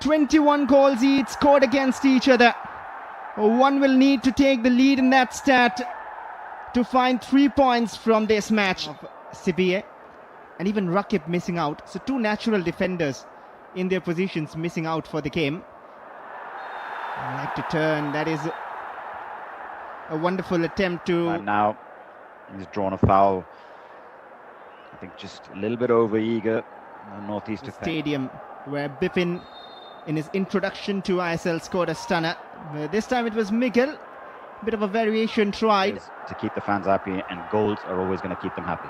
21 goals each scored against each other. One will need to take the lead in that stat to find 3 points from this match. Sibiye and even Rakib missing out. So two natural defenders in their positions missing out for the game. I like to turn. That is a wonderful attempt to... And now he's drawn a foul. I think just a little bit over eager. Northeast Stadium, where Bipin in his introduction to ISL scored a stunner. This time it was Miguel. Bit of a variation tried. To keep the fans happy, and goals are always going to keep them happy.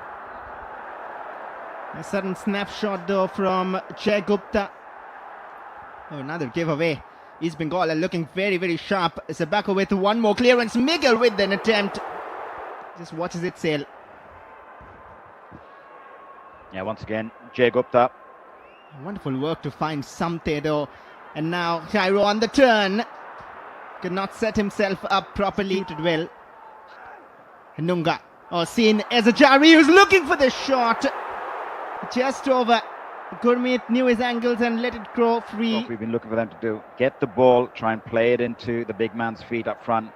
A sudden snapshot though from Jay Gupta. Oh, another giveaway. East Bengal are looking very, very sharp. Zabako with one more clearance. Miguel with an attempt. Just watches it sail. Yeah, once again, Jay Gupta. Wonderful work to find Samte though. And now Cairo on the turn. Could not set himself up properly. Did well. Nunga. Oh, seen Ezzejjari, who's looking for the shot. Just over. Gurmeet knew his angles and let it go free. What we've been looking for them to do. Get the ball, try and play it into the big man's feet up front.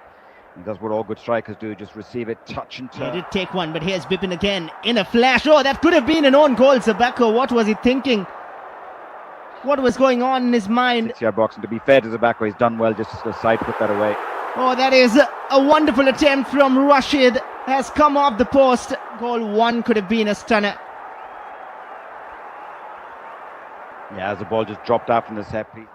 And that's what all good strikers do, just receive it, touch and turn. He did take one, but here's Bipin again in a flash. Oh, that could have been an own goal. Zabako, what was he thinking? What was going on in his mind? 6-yard box, and to be fair to Zabako, he's done well just to side put that away. Oh, that is a wonderful attempt from Rashid. Has come off the post. Goal one could have been a stunner. Yeah, as the ball just dropped out from the set piece.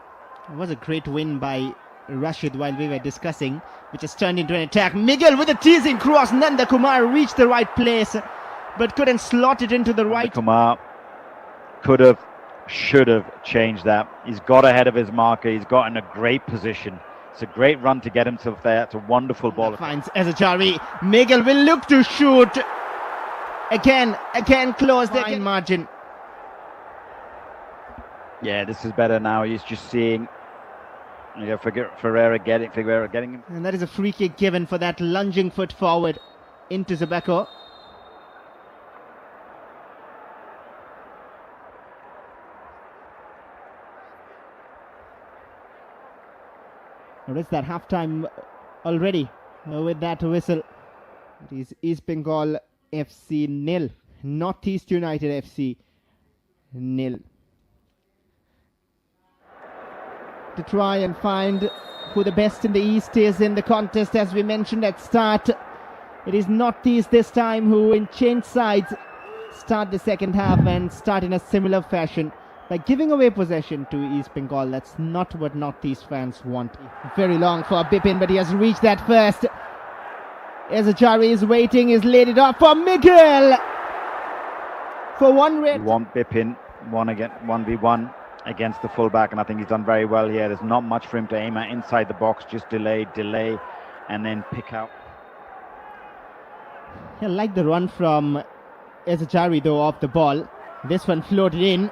It was a great win by Rashid while we were discussing, which has turned into an attack. Miguel with a teasing cross. Nanda Kumar reached the right place, but couldn't slot it into the right. Kumar could have, should have changed that. He's got ahead of his marker. He's got in a great position. It's a great run to get himself there. It's a wonderful ball. That finds Ezzejjari. Miguel will look to shoot. Again close the margin. Yeah, this is better now. He's just seeing, you know, Figueira getting him. And that is a free kick given for that lunging foot forward into Zabako. Notice that halftime already with that whistle. It is East Bengal FC 0, Northeast United FC 0. To try and find who the best in the East is in the contest, as we mentioned at start. It is Northeast this time who, in changed sides, start the second half and start in a similar fashion by giving away possession to East Bengal. That's not what Northeast fans want. Very long for Bipin, but he has reached that first. Ezzejjari is waiting, he's laid it off for Miguel. For one red. You want Bipin 1v1 against the fullback, and I think he's done very well here. There's not much for him to aim at inside the box. Just delay, and then pick out. I like the run from Ezzejjari though off the ball. This one floated in.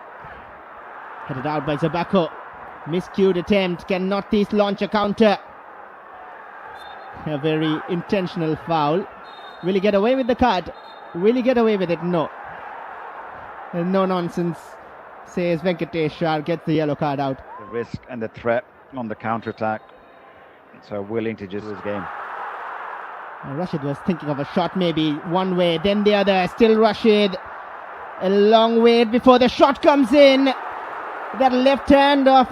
Headed out by Zabako. Miscued attempt. Can Northeast launch a counter? A very intentional foul. Will he get away with the card? Will he get away with it? No. No nonsense, says Venkateshwar, gets the yellow card out. The risk and the threat on the counter-attack. So willing to just his game. Rashid was thinking of a shot, maybe one way, then the other. Still Rashid. A long wait before the shot comes in. That left hand of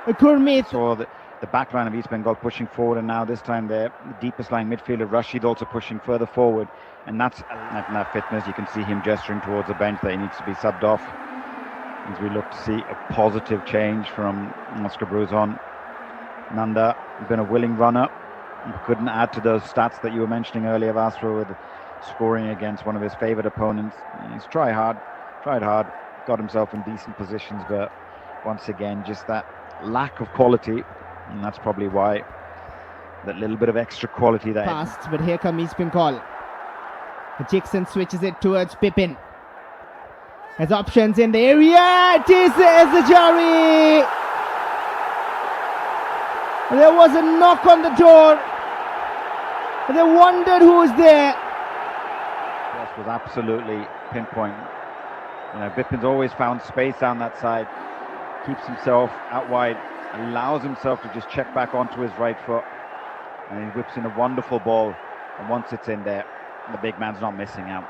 Gurmeet. So the back line of East Bengal pushing forward, and now this time the deepest line midfielder Rashid also pushing further forward, and that's that fitness. You can see him gesturing towards the bench that he needs to be subbed off as we look to see a positive change from Oscar Bruzon. Nanda has been a willing runner. He couldn't add to those stats that you were mentioning earlier, Vasra, with scoring against one of his favourite opponents. He's tried hard, got himself in decent positions, but once again, just that lack of quality, and that's probably why that little bit of extra quality that passed. But here comes East Bengal. Jackson switches it towards Bipin. Has options in the area. It is Ezzejjari. There was a knock on the door. They wondered who was there. This was absolutely pinpoint. You know, Bipin's always found space down that side. Keeps himself out wide. allows himself to just check back onto his right foot, and he whips in a wonderful ball, and once it's in there, the big man's not missing out.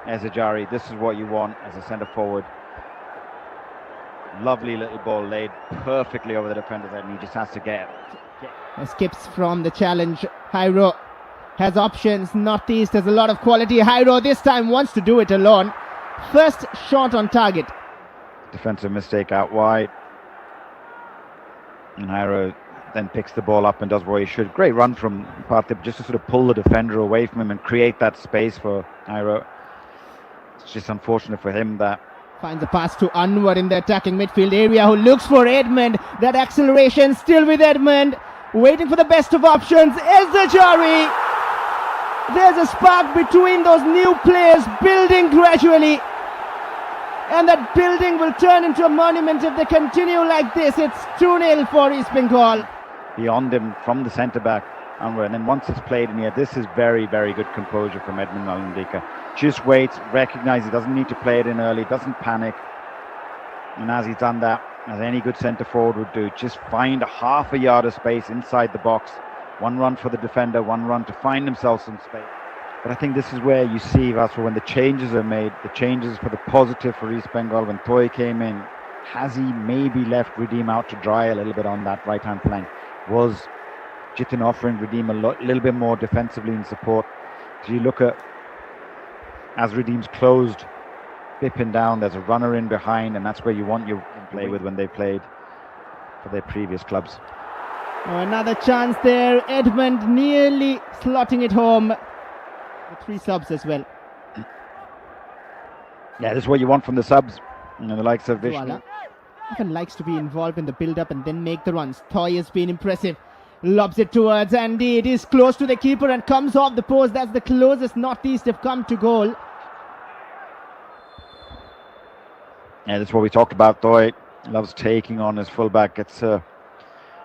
Ezzejjari, this is what you want as a centre forward. Lovely little ball laid perfectly over the defender's head, and he just has to get it. Escapes from the challenge. Jairo has options. Northeast has a lot of quality. Jairo this time wants to do it alone. First shot on target. Defensive mistake out wide. And Jairo then picks the ball up and does what he should. Great run from Partip just to sort of pull the defender away from him and create that space for Jairo. It's just unfortunate for him that finds a pass to Anwar in the attacking midfield area, who looks for Edmund. That acceleration still with Edmund, waiting for the best of options. Ezzejjari. There's a spark between those new players building gradually, and that building will turn into a monument if they continue like this. It's 2-0 for East Bengal. Beyond him from the centre back, Anwar, and then once it's played in here, this is very, very good composure from Edmund Nalandika. Just waits, recognises he doesn't need to play it in early, doesn't panic, and as he's done that, as any good centre forward would do, just find a half a yard of space inside the box. One run for the defender, one run to find himself some space. But I think this is where you see, Vasco, when the changes are made, the changes for the positive for East Bengal. When Toy came in, has he maybe left Redeem out to dry a little bit on that right-hand flank? Was Jitin offering Redeem a little bit more defensively in support? So you look at, as Redeem's closed, Bippin down, there's a runner in behind, and that's where you want your play with when they played for their previous clubs. Oh, another chance there. Edmund nearly slotting it home. The 3 subs as well. Yeah, this is what you want from the subs. You know, the likes of Vishnu. Often likes to be involved in the build-up and then make the runs. Toy has been impressive. Lobs it towards Andy. It is close to the keeper and comes off the post. That's the closest Northeast have come to goal. Yeah, that's what we talked about. Toy loves taking on his fullback. Gets a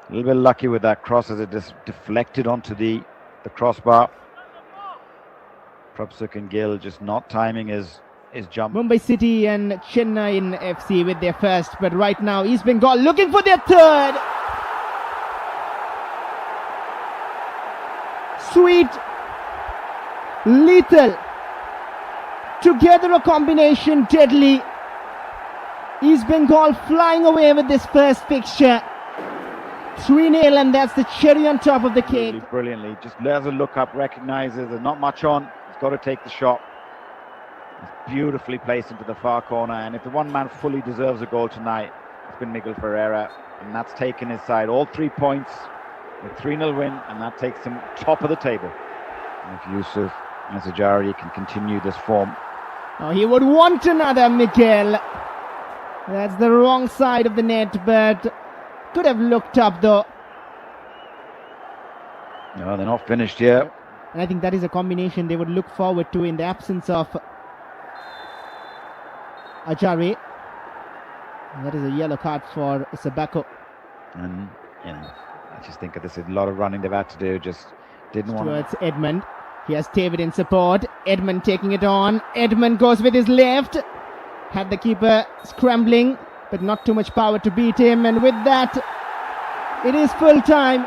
little bit lucky with that cross as it just deflected onto the crossbar. Prabhsuk and Gill just not timing his jump. Mumbai City and Chennai FC with their first, but right now East Bengal looking for their third. Sweet, lethal, together a combination deadly. East Bengal flying away with this first fixture. 3-0, and that's the cherry on top of the cake. Brilliantly, just has a look up, recognises there's not much on. He's got to take the shot. It's beautifully placed into the far corner, and if the one man fully deserves a goal tonight, it's been Miguel Figueira, and that's taken his side all 3 points, a 3-0 win, and that takes him top of the table. And if Youssef Ezzejjari can continue this form, oh, he would want another, Miguel. That's the wrong side of the net, but could have looked up though. No, they're not finished yet. And I think that is a combination they would look forward to in the absence of Ajari. And that is a yellow card for Sabako. And you know, I just think of this, a lot of running they've had to do, just didn't want towards Edmund. He has David in support. Edmund taking it on. Edmund goes with his left. Had the keeper scrambling, but not too much power to beat him. And with that, it is full time.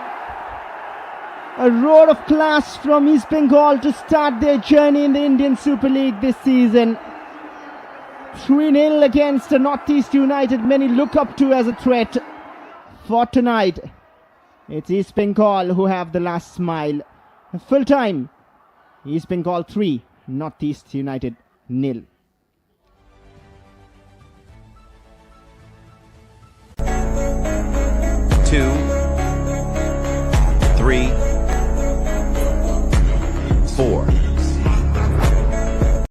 A roar of class from East Bengal to start their journey in the Indian Super League this season. 3-0 against the Northeast United, many look up to as a threat. For tonight, it's East Bengal who have the last smile. Full time, East Bengal 3, Northeast United 0. 2, 3